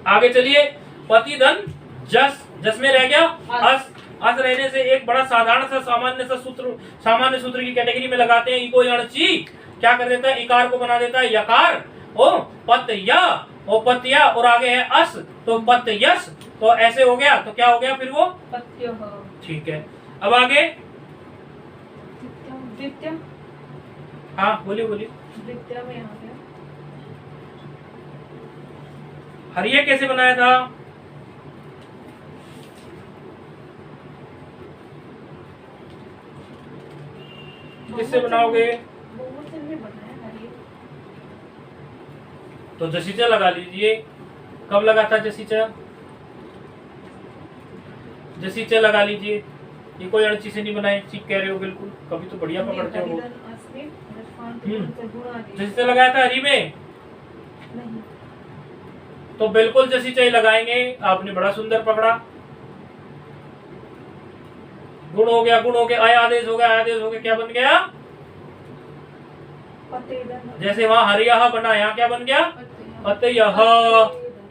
आगे चलिए, पति धन जस, जस में रह गया अस, अस रहने से एक बड़ा साधारण सा सामान्य सूत्र की कैटेगरी में लगाते हैं। इको यणची क्या कर देता है? इकार को बना देता है यकार। ओ पत्या, ओ पत्या, और आगे है अस तो पत्यस, तो ऐसे हो गया। तो क्या हो गया फिर वो? पत्यः। ठीक है, अब आगे द्वितीय, हाँ बोलिए बोलिए। द्वितीय में आ गया हरिये कैसे बनाया था? किससे बनाओगे? बहुवचन में बनाया हरिये। तो जसीचा लगा लीजिए। कब लगा था जसीचा? जसीचा लगा लीजिए। ये कोई अड़ची से नहीं बनाए, ठीक कह रहे हो बिल्कुल, कभी तो बढ़िया पकड़ते हो। जसीचा लगाया था हरी में नहीं, तो बिल्कुल जसीचा ही लगाएंगे। आपने बड़ा सुंदर पकड़ा। गुण हो गया, गुण हो गया, आया आदेश हो गया, आदेश हो गया, क्या बन गया? जैसे वहां हरिया बना, यहाँ क्या बन गया? पतयः।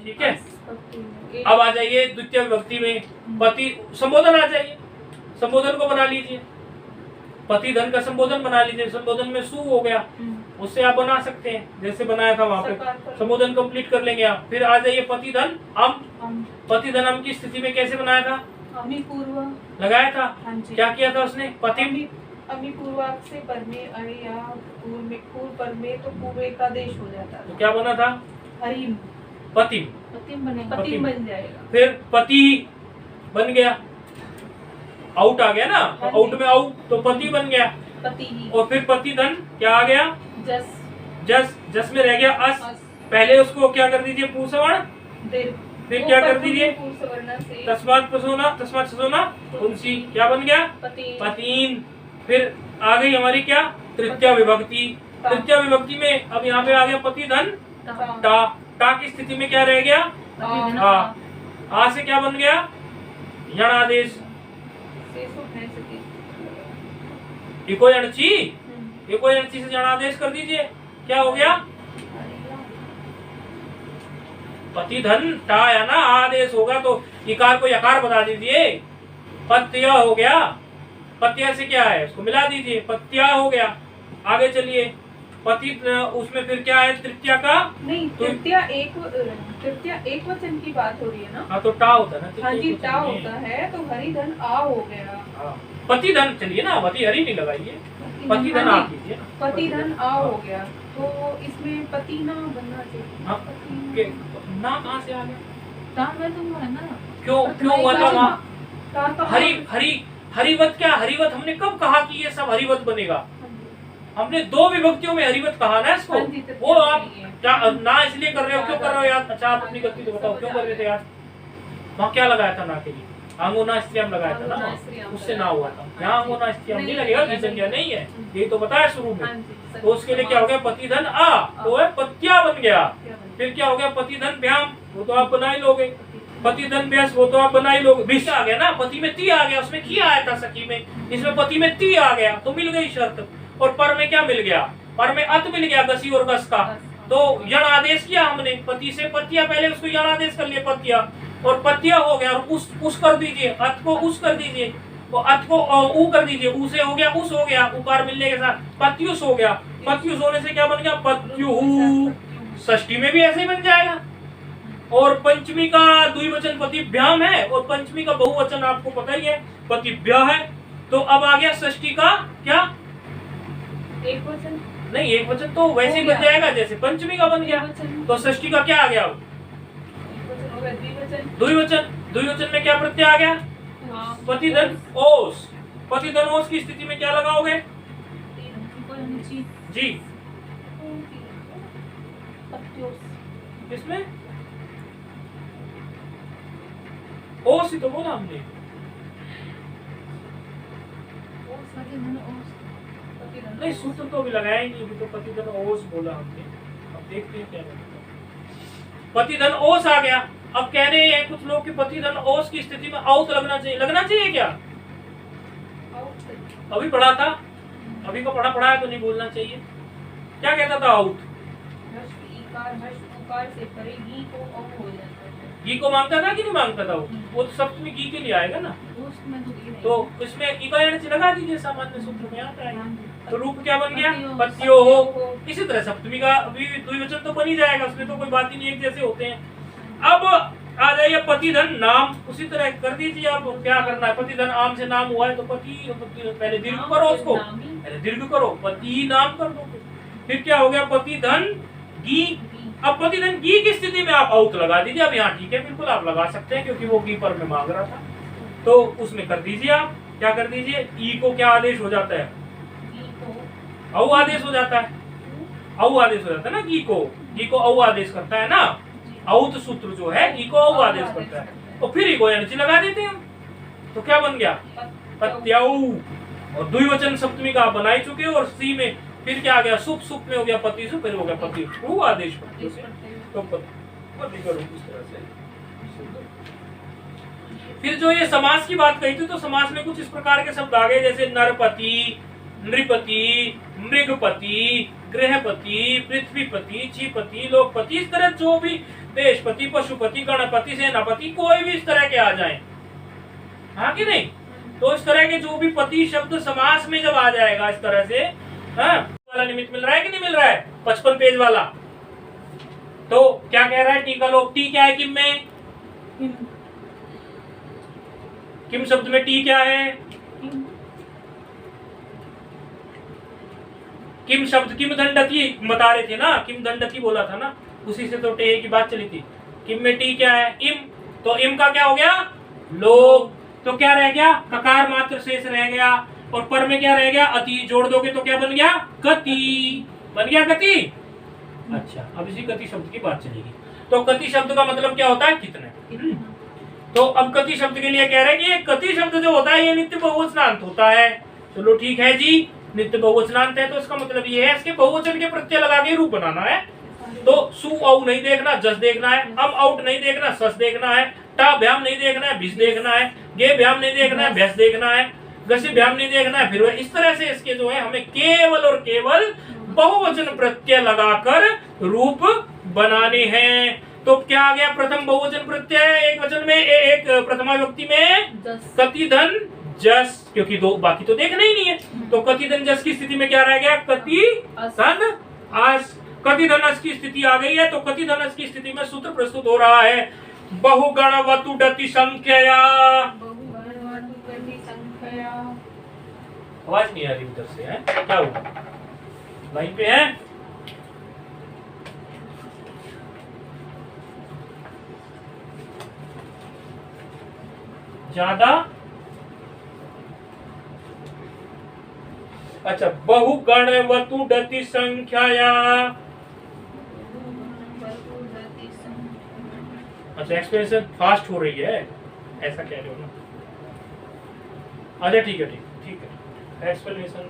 ठीक है, अब आ जाइए द्वितीय विभक्ति में। पति संबोधन आ जाइए, संबोधन को बना लीजिए। पति धन का संबोधन बना लीजिए। संबोधन में सु हो गया, उससे आप बना सकते हैं जैसे बनाया था वहां पे। संबोधन कंप्लीट कर लेंगे आप। फिर आ जाइए पति धन अम। पति धन अम की स्थिति में कैसे बनाया था? अमी पूर्व लगाया था। हाँ जी। क्या किया था उसने? पति अमी पूर्वार्ध से पर में अरे या पूर्व पर में तो पूर्व का देश हो जाता तो है। क्या बना था? हरिम, पति, पतिम बनेगा, पतिम बन जाएगा। फिर पति बन गया, आउट आ गया ना, तो आउट में आउट, तो पति बन गया। पति ही। और फिर पति धन क्या आ गया? जस, जस, जस में रह गया अस। पहले उसको क्या कर दीजिए? पूर्ण सवर्ण। फिर क्या कर दीजिए? तस्मात् प्रसूना, तस्मात् ससुना उनसी, क्या बन गया? पतीन। फिर आ गई हमारी क्या? तृतीय विभक्ति। तृतीय विभक्ति में अब यहाँ पे आ गया पति धन टा। टा की स्थिति में क्या रह गया? आ से क्या बन गया? यण आदेश। इको यणची, इको यणची से यण आदेश कर दीजिए। क्या हो गया? पति धन टा या ना, आदेश होगा तो इकार को यकार बता दीजिए। पत्य हो गया, पत्या से क्या है उसको मिला दीजिए, पत्या हो गया। आगे चलिए, पति उसमें फिर क्या है? तृतीया का नहीं, तृतीया एक वचन की बात हो रही है ना। हाँ तो टा होता है ना। हाँ जी, टा होता है तो हरि धन आ हो गया। पति धन चलिए ना, पति हरि नहीं लगाइए, पति धन आ कीजिए। पति धन आ हो गया तो इसमें पति ना बनना चाहिए। ना कहाँ से आ गया? क्यों हुआ था वहाँ? हरि हरिवत क्या? हरिवत हमने कब कहा कि ये सब हरिवत बनेगा? हमने दो विभक्तियों में हरिवत कहा ना इसको। वो आप ना इसलिए कर रहे हो, क्यों कर रहे हो यार? अच्छा आप अपनी गलती तो बताओ, क्यों कर रहे थे यार? वहाँ क्या लगाया था ना के लिए? आंगोनास्त्रियम लगाया था ना, आंगोनास्त्रियम उससे ना लगाया हुआ था। था। यहाँ हाँ जी। आंगोनास्त्रियम नहीं नहीं लगेगा, लगेगा, की संज्ञा नहीं। नहीं है, यही तो बताया शुरू हाँ में। जी, तो उसके लिए क्या हो गया, पतिधन आ, तो है पत्या बन गया। फिर क्या हो गया, पतिधन भ्याम, वो तो आप बना ही लोगे। पतिधन व्यस, वो तो आप बना ही लोगे। विष आ गया ना, पति में ती आ गया, उसमें की आया था सखी में, इसमें पति में ती आ गया, तो मिल गई शर्त। और पर में क्या मिल गया, पर में अत मिल गया, गसी और गस का। तो यण आदेश किया हमने, पति से पतिया, पहले उसको यण आदेश कर लिया पतिया, और पतिया हो गया, और उस कर दीजिए, अत को उस कर दीजिए, तो अत को ऊ कर दीजिए, ऊ से हो गया उस हो गया, उकार मिलने के साथ पत्युस हो गया। पत्युस होने से क्या बन गया, पत्युहु। षष्ठी में भी ऐसे ही बन जाएगा। और पंचमी का द्विवचन पतिभ्याम है, और पंचमी का बहुवचन आपको पता ही है, पतिभ्य है। तो अब आ गया षष्ठी का क्या, एक वचन नहीं एक वचन तो वैसे ही बन जाएगा जैसे पंचमी का बन गया। तो षष्ठी का क्या आ गया, द्विवचन। द्विवचन में क्या प्रत्यय आ गया, पतिधन ओस। पतिधन ओस की स्थिति में क्या लगाओगे जी, इसमें ओस ही तो बोला हमने, नहीं सूत्र तो अभी लगाया ही नहीं, अभी तो पतिधन ओस बोला हमने। अब देखते हैं क्या बनता है। पतिधन ओस आ गया। अब कह रहे हैं कुछ लोग कि पतिधन ओस की स्थिति में औत लगना चाहिए, लगना चाहिए क्या, अभी पढ़ा था, अभी को पढ़ा है तो नहीं बोलना चाहिए। क्या कहता था औत, घी को मांगता था कि नहीं मांगता था, वो तो सप्तमी घी के लिए आएगा ना, तो इसमें इकायण से लगा दीजिए, सामान्य सूत्र में आता है। तो रूप क्या बन गया, पत्तियों हो। इसी तरह सप्तमी का अभी द्विवचन तो बन ही जाएगा, उसमें तो कोई बात ही नहीं, एक जैसे होते हैं। अब आ जाइए पतिधन नाम, उसी तरह कर दीजिए। अब क्या करना है, पतिधन आम से नाम हुआ है तो पति, पहले दीर्घ करो उसको, पहले दीर्घ करो, पति नाम कर दो। फिर क्या हो गया, पतिधन गी। अब पतिधन गी की स्थिति में आप औत लगा दीजिए। अब यहाँ ठीक है, बिल्कुल आप लगा सकते हैं, क्योंकि वो गी पर में मांग रहा था, तो उसमें कर दीजिए। आप क्या कर दीजिए, ई को क्या आदेश हो जाता है, औ आदेश हो जाता है, औ आदेश हो जाता है ना, घी को औ आदेश करता है ना, औत सूत्र जो है घी को औ आदेश करता है। तो फिर को एनर्जी लगा देते हैं, तो क्या बन गया, पत्याऊ। और द्विवचन सप्तमी का आप बना ही चुके हो। और सी में फिर क्या आ गया, सुप, सुप में हो गया पति सुप, फिर हो गया पति ऊ आदेश पति से, तो पति करो इस तरह से। फिर जो ये समास की बात कही थी, तो समास में कुछ इस प्रकार के शब्द आ गए, जैसे नरपति, नृपति, मृगपति, गृहपति, पृथ्वीपति, चीपति, लोकपति, इस तरह जो भी देशपति, पशुपति, गणपति, सेनापति, कोई भी इस तरह के आ जाएं, हाँ कि नहीं। तो इस तरह के जो भी पति शब्द समास में जब आ जाएगा इस तरह से, हाँ, वाला निमित्त मिल रहा है कि नहीं मिल रहा है, 55 पेज वाला। तो क्या कह रहा है टीका लोग, टी क्या है किम में, किम शब्द में टी क्या है, किम शब्द, किम दंडकी बता रहे थे ना, किम दंडकी बोला था ना, उसी से तो टे की बात चली थी। किम में टी क्या है, इम, तो इम का क्या हो गया, लोग। तो क्या रह गया, ककार मात्र शेष रह गया, और पर में क्या रह गया, अति। जोड़ दोगे तो क्या बन गया, गति, बन गया गति। अच्छा, अब इसी गति शब्द की बात चलेगी। तो गति शब्द का मतलब क्या होता है, कितने। तो अब गति शब्द के लिए कह रहे हैं कि ये गति शब्द जो होता है ये नित्य बहुवचनांत होता है। चलो ठीक है जी, नित्य बहुवचनांत है, तो इसका मतलब ये है इसके बहुवचन के प्रत्यय लगा के रूप बनाना है। तो सु औ नहीं देखना, जस देखना है। अब आउट नहीं देखना, सस देखना है। टा भ्याम नहीं देखना है, भिस देखना है। गे भ्याम नहीं देखना है, भैंस देखना है। गसी भ्याम नहीं देखना है। फिर इस तरह से इसके जो है हमें केवल और केवल बहुवचन प्रत्यय लगाकर रूप बनाने हैं। तो क्या आ गया, प्रथम बहुवचन प्रत्यय एक वचन में, एक प्रथमा व्यक्ति में कति धन जस, क्योंकि दो बाकी तो देखना ही नहीं है। तो कति धन जस की स्थिति में क्या रह गया, कति धन अस। कति धन अस की स्थिति आ गई है। तो कति धन अस की स्थिति में सूत्र प्रस्तुत हो रहा है, बहुगणवतु डति संख्यया। आवाज नहीं आ रही उधर से, है क्या हुआ, लाइन पे है। ज्यादा, अच्छा, बहुगणवतु डति संख्याया। अच्छा, एक्सप्रेशन फास्ट हो रही है, ऐसा कह रहे हो ना। अच्छा ठीक है, ठीक है, एक्सप्लेनेशन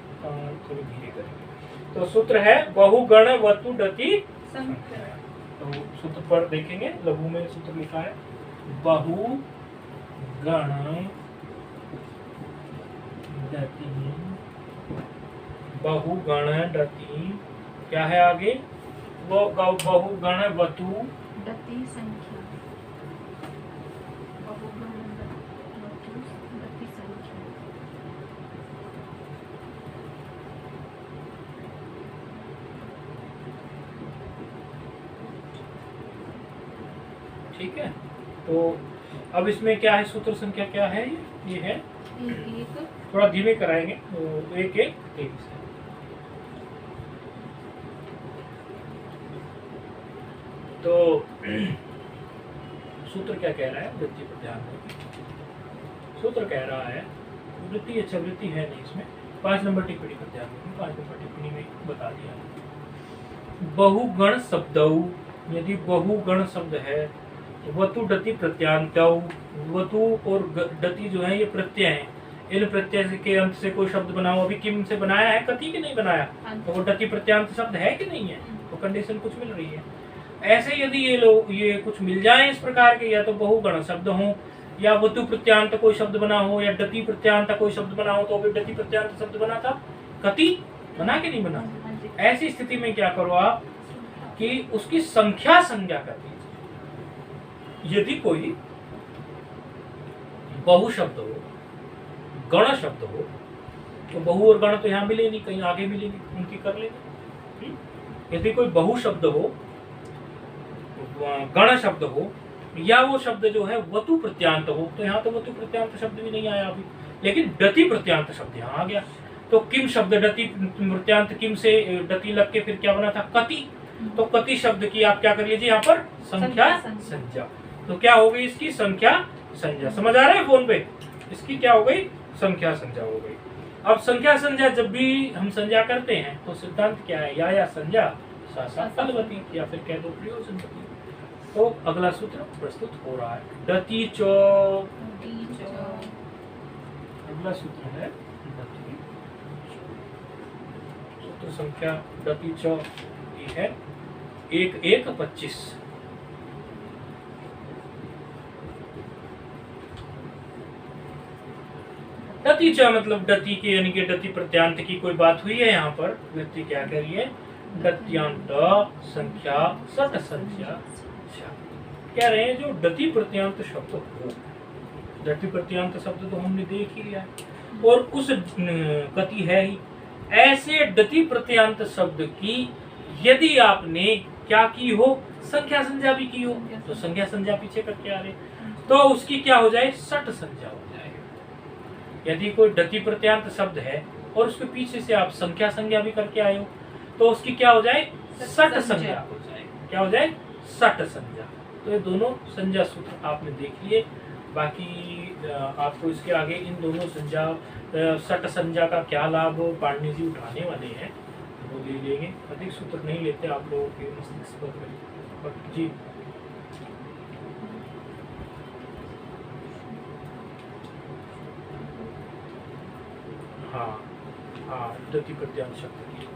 थोड़ी धीरे करेंगे। तो सूत्र है बहुगण वतु डति संख्या। तो सूत्र पर देखेंगे, लघु में सूत्र लिखा है बहुगण डति, बहुगण डति क्या है आगे, वो बहुगण वतु डति संख्या, बहुगण वतु डति संख्या। ठीक है। तो अब इसमें क्या है, सूत्र संख्या क्या है, ये है एक थोड़ा धीमे कराएंगे, तो एक एक तेईस है। तो सूत्र क्या कह रहा है, वृत्ति पर ध्यान दें। सूत्र कह रहा है वृत्ति, अच्छा वृत्ति है नहीं इसमें, 5 नंबर टिप्पणी पर ध्यान दें। 5 नंबर टिप्पणी में बता दिया, बहुगण शब्द, यदि बहुगण शब्द है वतु डति प्रत्यांत, वतु और डति जो है ये प्रत्यय है, इन प्रत्यय के अंत से कोई शब्द बनाओ, अभी किम से बनाया है, कति की नहीं बनाया, तो वो डति प्रत्यांत शब्द है कि नहीं है, तो कंडीशन कुछ मिल रही है। ऐसे यदि ये लोग ये कुछ मिल जाए इस प्रकार के, या तो बहुगण शब्द हो, या वतु प्रत्यांत कोई शब्द बना हो, या डति प्रत्यांत कोई शब्द बना हो, तो अभी डति प्रत्यांत शब्द बना था, कति बना के नहीं बना। ऐसी स्थिति में क्या करो आप कि उसकी संख्या संज्ञा कर दीजिए। यदि कोई बहु शब्द हो, गण शब्द हो, तो बहु और गण तो यहाँ मिले नहीं, कहीं आगे मिलेंगे, उनकी कर लेंगे। यदि कोई बहु शब्द हो, गण शब्द हो, या वो शब्द जो है वतु प्रत्यांत हो, तो यहाँ तो वतु प्रत्यांत शब्द भी नहीं आया अभी, लेकिन डति प्रत्यांत शब्द यहाँ आ गया। तो किम शब्द डति प्रत्यांत, किम से डति लग के फिर क्या बना था, कति। तो कति शब्द की आप क्या कर लीजिए यहाँ पर, संख्या संज्ञा। तो क्या हो गई इसकी, संख्या संज्ञा। समझ आ रहा है फोन पे, इसकी क्या हो गई, संख्या संज्ञा हो गई। अब संख्या संज्ञा जब भी हम संज्ञा करते हैं तो सिद्धांत क्या है, या संज्ञा सा फलवती, या फिर कह दो प्रयोजनवती। तो अगला सूत्र प्रस्तुत हो रहा है, डति च। अगला सूत्र है डति, सूत्र संख्या डति च ये है 1-1-25। डति च मतलब डति के यानी कि डति प्रत्यांत की कोई बात हुई है, यहाँ पर व्यक्ति क्या करिए, डत्यांत संख्या सत संख्या कह रहे हैं। जो डति प्रत्यांत शब्द हो, डति प्रत्यांत शब्द तो हमने देख ही लिया है, और उस गति है ही। ऐसे डति प्रत्यांत शब्द की यदि आपने क्या की हो, संख्या संज्ञा भी की हो, तो संख्या संज्ञा पीछे करके आ रहे, तो उसकी क्या हो जाए, सट संज्ञा हो जाएगी। यदि कोई डति प्रत्यांत शब्द है और उसके पीछे से आप संख्या संज्ञा भी करके आए हो, तो उसकी क्या हो जाए, सट संज्ञा हो जाए। क्या हो जाए, सट संज्ञा। तो ये दोनों संज्ञा सूत्र आपने देख लिए। बाकी आपको इसके आगे इन दोनों संज्ञा सट संज्ञा का क्या लाभ पाणिनि जी उठाने वाले हैं वो ले लेंगे। अधिक सूत्र नहीं लेते आप लोगों के मस्तिष्क पर जी। हाँ हाँ, डति प्रत्यांत शब्द की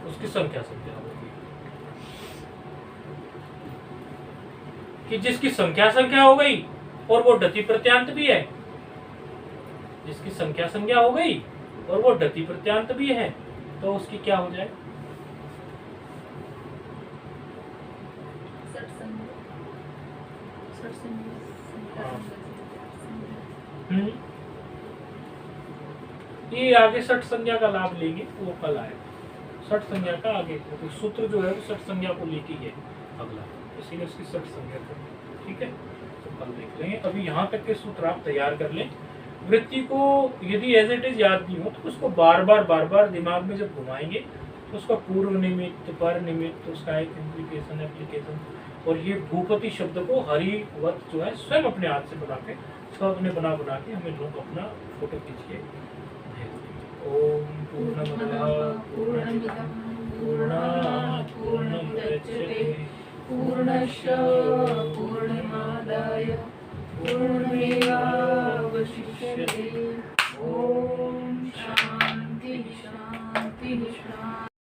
उसकी संख्या संज्ञा होगी कि जिसकी संख्या संख्या हो गई और वो डति प्रत्यांत भी है, जिसकी संख्या संज्ञा हो गई और वो डति प्रत्यांत भी है, तो उसकी क्या हो जाए, ये आगे सट संज्ञा का लाभ लेंगे, वो कल आएगा। सट संज्ञा का आगे तो सूत्र जो है वो सट संज्ञा को लेके है अगला, इसीलिए उसकी सट संज्ञा करें। ठीक है, तो कल देख लेंगे। अभी यहाँ तक के सूत्र आप तैयार कर लें। वृत्ति को यदि एज इट इज याद नहीं हो तो उसको बार बार दिमाग में जब घुमाएंगे तो उसका पूर्व निमित्त, पर निमित्त, उसका एक इम्प्लीकेशन, एप्लीकेशन, और ये भूपति शब्द को हरिवत जो है स्वयं अपने हाथ से बना के अपने बना के हमें लोग अपना फोटो खींच के भेज देंगे। ओम पूर्णमदः पूर्णमिदं पूर्णात् पूर्णमुदच्यते पूर्णस्य पूर्ण प्रमादाय